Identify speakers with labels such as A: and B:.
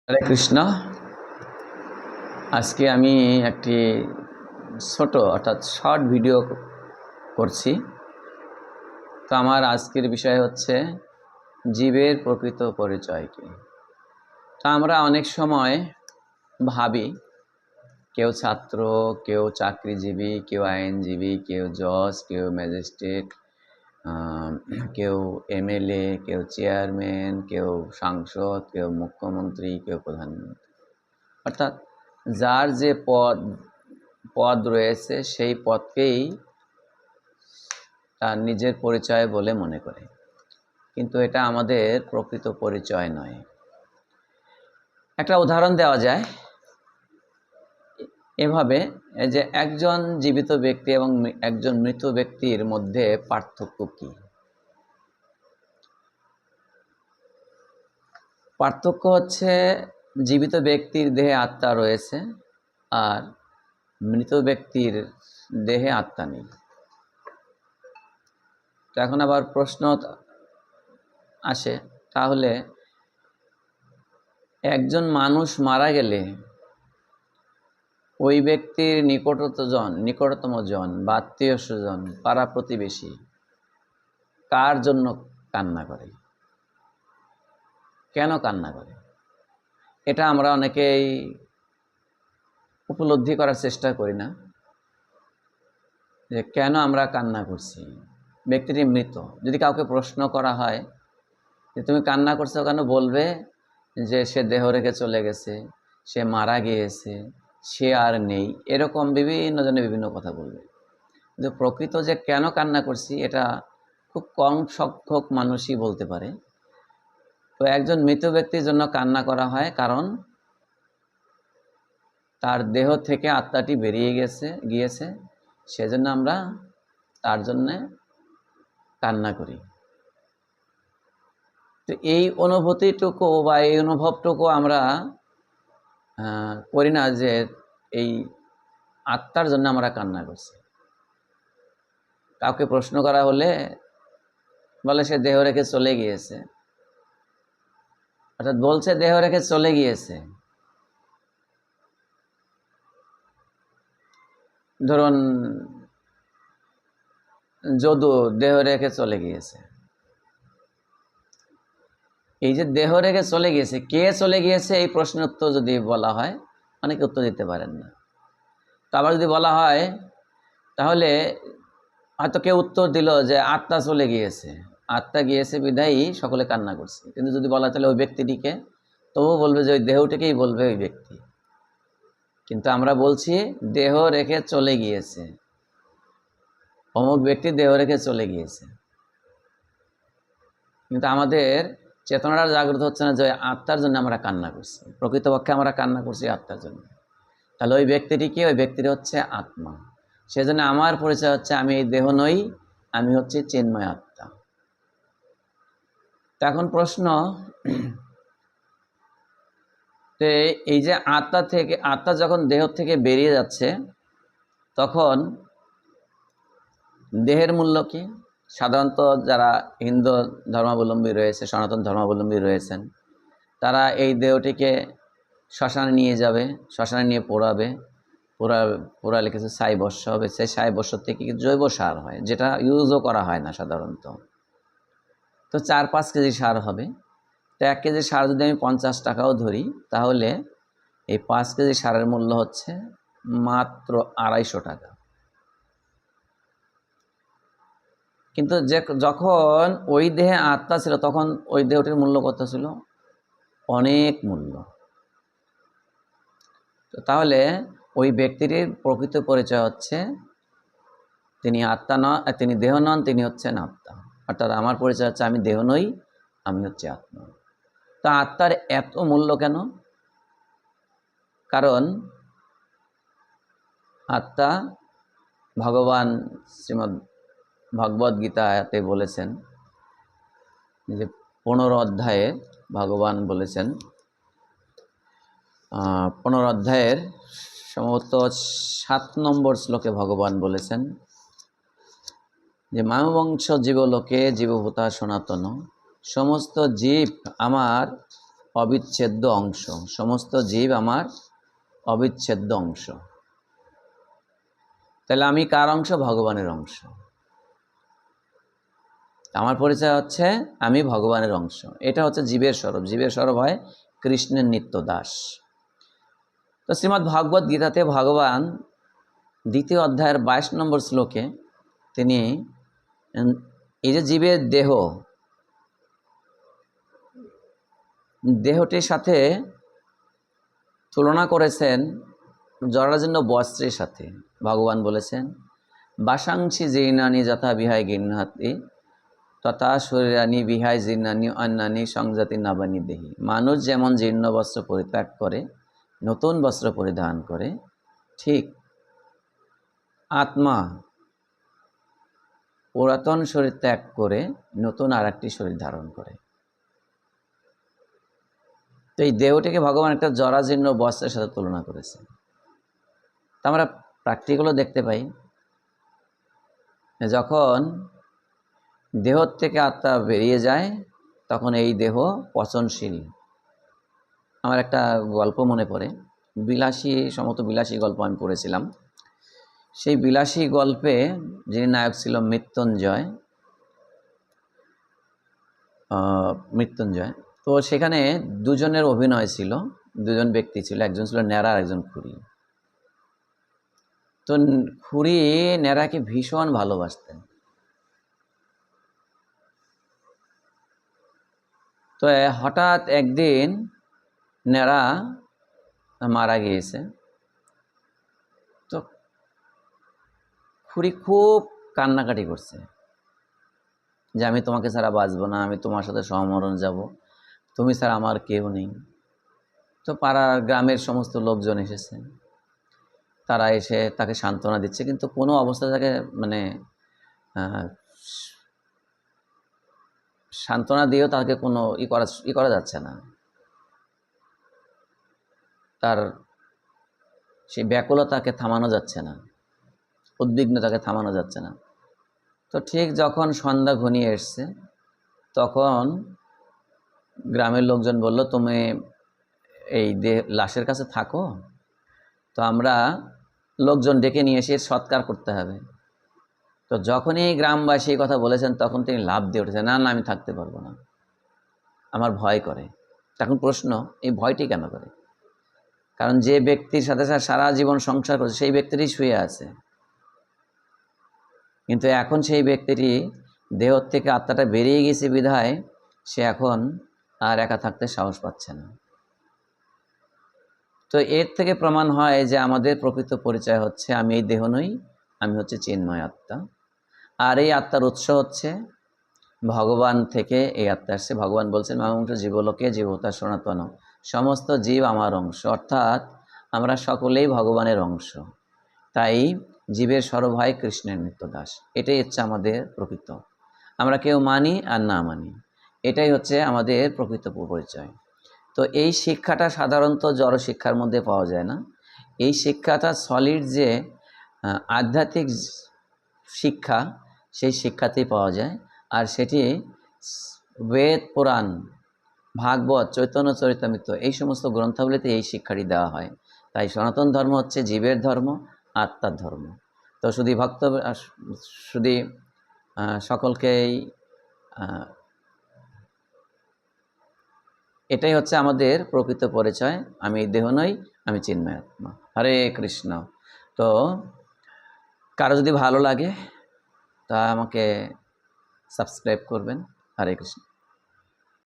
A: হরে কৃষ্ণ। আজকে আমি একটি ছোট অর্থাৎ শর্ট ভিডিও করছি। তো আমার আজকের বিষয় হচ্ছে জীবের প্রকৃত পরিচয় কি। তা আমরা অনেক সময় ভাবি কেউ ছাত্র, কেউ চাকরিজীবী, কেউ আইনজীবী, কেউ জজ, কেউ ম্যাজিস্ট্রেট, কেউ এমএলএ, কেউ চেয়ারম্যান, কেউ সাংসদ, কেউ মুখ্যমন্ত্রী, কেউ প্রধানমন্ত্রী, অর্থাৎ যার যে পদ রয়েছে সেই পদকেই তার নিজের পরিচয় বলে মনে করে, কিন্তু এটা আমাদের প্রকৃত পরিচয় নয়। একটা উদাহরণ দেওয়া যায় এভাবে, যে একজন জীবিত ব্যক্তি এবং একজন মৃত ব্যক্তির মধ্যে পার্থক্য কি। পার্থক্য হচ্ছে জীবিত ব্যক্তির দেহে আত্মা রয়েছে আর মৃত ব্যক্তির দেহে আত্মা নেই। তো এখন আবার প্রশ্ন আসে, তাহলে একজন মানুষ মারা গেলে ওই ব্যক্তির নিকটতম জন বা আত্মীয় স্বজন, পাড়া প্রতিবেশী কার জন্য কান্না করে, কেন কান্না করে? এটা আমরা অনেকেই উপলব্ধি করার চেষ্টা করি না, যে কেন আমরা কান্না করছি। ব্যক্তিটি মৃত, যদি কাউকে প্রশ্ন করা হয় যে তুমি কান্না করছো কেন, বলবে যে সে দেহ রেখে চলে গেছে, সে মারা গিয়েছে, সে আর নেই, এরকম বিভিন্ন জনে বিভিন্ন কথা বলবে। কিন্তু প্রকৃত যে কেন কান্না করছি এটা খুব কম সংখ্যক মানুষই বলতে পারে। তো একজন মৃত ব্যক্তির জন্য কান্না করা হয় কারণ তার দেহ থেকে আত্মাটি বেরিয়ে গিয়েছে, সেজন্য আমরা তার জন্যে কান্না করি। তো এই অনুভূতিটুকু বা এই অনুভবটুকু আমরা করি না যে এই আত্মার জন্য আমরা কান্না করছি। কাউকে প্রশ্ন করা হলে বলে সে দেহ রেখে চলে গিয়েছে, অর্থাৎ বলছে দেহ রেখে চলে গিয়েছে। ধরুন যদু দেহ রেখে চলে গিয়েছে, এই যে দেহ রেখে চলে গিয়েছে, কে চলে গিয়েছে, এই প্রশ্নের উত্তর যদি বলা হয় অনেকে উত্তর দিতে পারেন না। তো আবার যদি বলা হয় তাহলে হয়তো কেউ উত্তর দিল যে আত্মা চলে গিয়েছে, আত্মা গিয়েছে বিধায়ী সকলে কান্না করছে। কিন্তু যদি বলা তাহলে ওই ব্যক্তিটিকে, তবুও বলবে যে ওই দেহটিকেই বলবে ওই ব্যক্তি। কিন্তু আমরা বলছি দেহ রেখে চলে গিয়েছে, অমুক ব্যক্তি দেহ রেখে চলে গিয়েছে। কিন্তু আমাদের চেতনাটা জাগ্রত হচ্ছে না যে আত্মার জন্য আমরা কান্না করছি। প্রকৃতপক্ষে আমরা কান্না করছি আত্মার জন্য। তাহলে ওই ব্যক্তিটি কি? ওই ব্যক্তিটি হচ্ছে আত্মা। সেজন্য আমার পরিচয় হচ্ছে আমি এই দেহ নই, আমি হচ্ছে চিন্ময় আত্মা। তো এখন প্রশ্ন, তো এই যে আত্মা যখন দেহ থেকে বেরিয়ে যাচ্ছে তখন দেহের মূল্য কি? সাধারণত যারা হিন্দু ধর্মাবলম্বী রয়েছে, সনাতন ধর্মাবলম্বী রয়েছেন, তারা এই দেহটিকে শ্মশানে নিয়ে যাবে, শ্মশানে নিয়ে পোড়ালে কিছু ছাই বর্ষা হবে, সেই ছাই বর্ষা থেকে জৈব সার হয়, যেটা ইউজও করা হয় না সাধারণত। তো 4-5 কেজি সার হবে। তো 1 কেজি সার যদি আমি 50 টাকাও ধরি, তাহলে এই 5 কেজি সারের মূল্য হচ্ছে মাত্র 250 টাকা। কিন্তু যখন ওই দেহে আত্মা ছিল তখন ওই দেহটির মূল্য কত ছিল? অনেক মূল্য। তো তাহলে ওই ব্যক্তিটির প্রকৃত পরিচয় হচ্ছে তিনি আত্মা নন, তিনি দেহ নন, তিনি হচ্ছেন আত্মা। অর্থাৎ আমার পরিচয় হচ্ছে আমি দেহ নই, আমি হচ্ছে আত্মা। তা আত্মার এত মূল্য কেন? কারণ আত্মা, ভগবান শ্রীমদ্ ভগবদ গীতাতে বলেছেন যে 15 অধ্যায়ে ভগবান বলেছেন, 15 অধ্যায়ের সম্ভবত 7 নম্বর শ্লোকে ভগবান বলেছেন যে মানবংশ জীবলোকে জীবভূতা সনাতন, সমস্ত জীব আমার অবিচ্ছেদ্য অংশ, সমস্ত জীব আমার অবিচ্ছেদ্য অংশ। তাহলে আমি কার অংশ? ভগবানের অংশ। আমার পরিচয় হচ্ছে আমি ভগবানের অংশ। এটা হচ্ছে জীবের স্বরূপ। জীবের স্বরূপ হয় কৃষ্ণের নিত্য দাস। তো শ্রীমদ্ ভাগবত গীতাতে ভগবান 2য় অধ্যায়ের 22 নম্বর শ্লোকে তিনি এই যে জীবের দেহটির সাথে তুলনা করেছেন জরাজীর্ণ বস্ত্রের সাথে। ভগবান বলেছেন, বাসাংসি জীর্ণানি যথা বিহায় গৃহ্ণাতি তথা শরীরানি বিহায় জীর্ণানি অন্যানি সংজাতি নাবানি দেহি। মানুষ যেমন জীর্ণ বস্ত্র পরিত্যাগ করে নতুন বস্ত্র পরিধান করে, ঠিক আত্মা পুরাতন শরীর ত্যাগ করে নতুন আর একটি শরীর ধারণ করে। তো এই দেহটিকে ভগবান একটা জরাজীর্ণ বস্ত্রের সাথে তুলনা করেছে। তা আমরা প্র্যাকটিক্যালও দেখতে পাই, যখন দেহ থেকে আত্মা বেরিয়ে যায় তখন এই দেহ পচনশীল। আমার একটা গল্প মনে পড়ে, বিলাসী গল্প আমি পড়েছিলাম। সেই বিলাসী গল্পে যিনি নায়ক ছিল মৃত্যুঞ্জয়। তো সেখানে দুজনের অভিনয় ছিল, দুজন ব্যক্তি ছিল, একজন ছিল ন্যাড়া আর একজন খুড়ি। তো খুড়ি ন্যাড়াকে ভীষণ ভালোবাসতেন। তো হঠাৎ একদিন ন্যাড়া মারা গিয়েছে। তো খুড়ি খুব কান্নাকাটি করছে যে আমি তোমাকে ছাড়া বাঁচবো না, আমি তোমার সাথে সমমরণ যাব, তুমি ছাড়া আমার কেউ নেই। তো পাড়ার গ্রামের সমস্ত লোকজন এসেছে, তারা এসে তাকে সান্ত্বনা দিচ্ছে, কিন্তু কোনো অবস্থায় তাকে মানে সান্ত্বনা দিয়েও তাকে কোনো ই করা যাচ্ছে না। তার সেই ব্যাকুলতাকে থামানো যাচ্ছে না, উদ্বিগ্নতাকে থামানো যাচ্ছে না। তো ঠিক যখন সন্ধ্যা ঘনিয়ে এসছে তখন গ্রামের লোকজন বলল, তুমি এই লাশের কাছে থাকো, তো আমরা লোকজন ডেকে নিয়ে এসে সৎকার করতে হবে। তো যখনই গ্রামবাসী এই কথা বলেছেন তখন তিনি লাফ দিয়ে উঠেছেন, না না আমি থাকতে পারবো না, আমার ভয় করে। তখন প্রশ্ন, এই ভয়টি কেন করে? কারণ যে ব্যক্তির সাথে সারা জীবন সংসার করছে সেই ব্যক্তিরই শুয়ে আছে, কিন্তু এখন সেই ব্যক্তিটি দেহ থেকে আত্মাটা বেরিয়ে গেছে বিধায় সে এখন আর একা থাকতে সাহস পাচ্ছে না। তো এর থেকে প্রমাণ হয় যে আমাদের প্রকৃত পরিচয় হচ্ছে আমি এই দেহ নই, আমি হচ্ছে চিন্ময় আত্মা। আর এই আত্মার উৎস হচ্ছে ভগবান থেকে এই আত্মা আসছে। ভগবান বলছেন, মামংস জীবলোকে জীবতা সনাতন, সমস্ত জীব আমার অংশ, অর্থাৎ আমরা সকলেই ভগবানের অংশ। তাই জীবের স্বরূপ হয় কৃষ্ণের নিত্য দাস। এটাই হচ্ছে আমাদের প্রকৃত। আমরা কেউ মানি আর না মানি, এটাই হচ্ছে আমাদের প্রকৃত পরিচয়। তো এই শিক্ষাটা সাধারণত জড় শিক্ষার মধ্যে পাওয়া যায় না। এই শিক্ষাটা সলিড যে আধ্যাত্মিক শিক্ষা, সেই শিক্ষাতেই পাওয়া যায়। আর সেটি বেদ, পুরাণ, ভাগবত, চৈতন্য চরিতামৃত এই সমস্ত গ্রন্থাবলীতে এই শিক্ষাটি দেওয়া হয়। তাই সনাতন ধর্ম হচ্ছে জীবের ধর্ম, আত্মার ধর্ম। তো শুধু সকলকেই এটাই হচ্ছে আমাদের প্রকৃত পরিচয়, আমি দেহ নই, আমি চিন্ময় আত্মা। হরে কৃষ্ণ। তো কারো যদি ভালো লাগে তা আমাকে সাবস্ক্রাইব করবেন। হরে কৃষ্ণ।